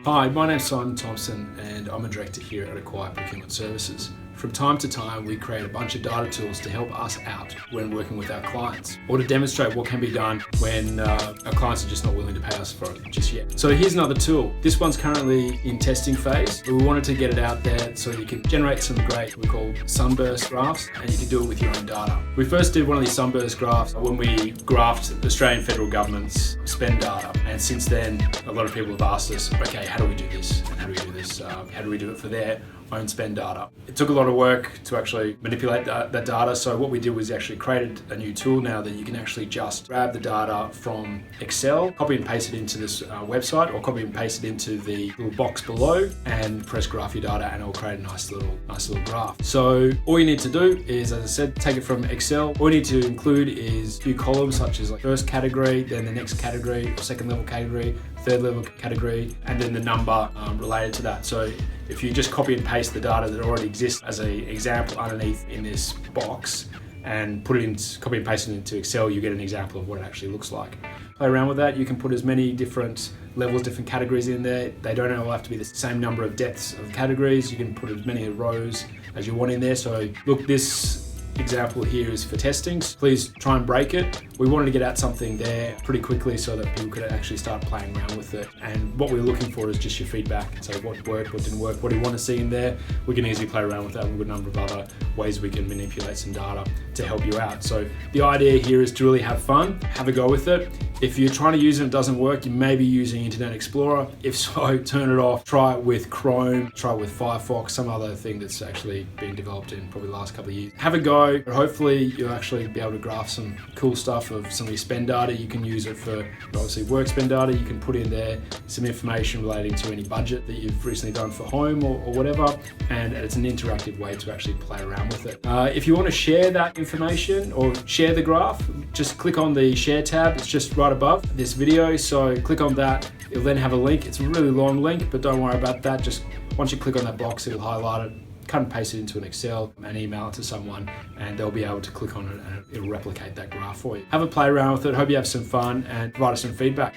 Hi, my name's Simon Thompson and I'm a director here at Acquire Procurement Services. From time to time, we create a bunch of data tools to help us out when working with our clients, or to demonstrate what can be done when our clients are just not willing to pay us for it just yet. So here's another tool. This one's currently in testing phase, but we wanted to get it out there so you can generate some great, we call Sunburst Graphs, and you can do it with your own data. We first did one of these Sunburst Graphs when we graphed the Australian federal government's spend data, and since then, a lot of people have asked us, okay, how do we do this? And how do we do this? How do we do it for their own spend data? It took a lot of work to actually manipulate that data. So what we did was actually created a new tool now that you can actually just grab the data from Excel, copy and paste it into this website, or copy and paste it into the little box below and press graph your data, and it'll create a nice little graph. So all you need to do is, as I said, take it from Excel. All you need to include is a few columns such as like first category, then the next category, or second level category, third level category, and then the number related to that. So if you just copy and paste the data that already exists as an example underneath in this box and put it in, copy and paste it into Excel, you get an example of what it actually looks like. Play around with that. You can put as many different levels, different categories in there. They don't all have to be the same number of depths of categories. You can put as many rows as you want in there. So look, this example here is for testing. Please try and break it. We wanted to get out something there pretty quickly so that people could actually start playing around with it. And what we're looking for is just your feedback. So what worked, what didn't work, what do you want to see in there? We can easily play around with that. We've got a number of other ways we can manipulate some data to help you out. So the idea here is to really have fun, have a go with it. If you're trying to use it and it doesn't work, you may be using Internet Explorer. If so, turn it off. Try it with Chrome, try it with Firefox, some other thing that's actually being developed in probably the last couple of years. Have a go. Hopefully you'll actually be able to graph some cool stuff of some of your spend data. You can use it for obviously work spend data. You can put in there some information relating to any budget that you've recently done for home or whatever. And it's an interactive way to actually play around with it. If you want to share that information or share the graph, just click on the share tab. It's just right above this video. So click on that. It'll then have a link. It's a really long link, but don't worry about that. Just once you click on that box, it'll highlight it, cut and paste it into an Excel and email it to someone, and they'll be able to click on it and it'll replicate that graph for you. Have a play around with it. Hope you have some fun and provide us some feedback.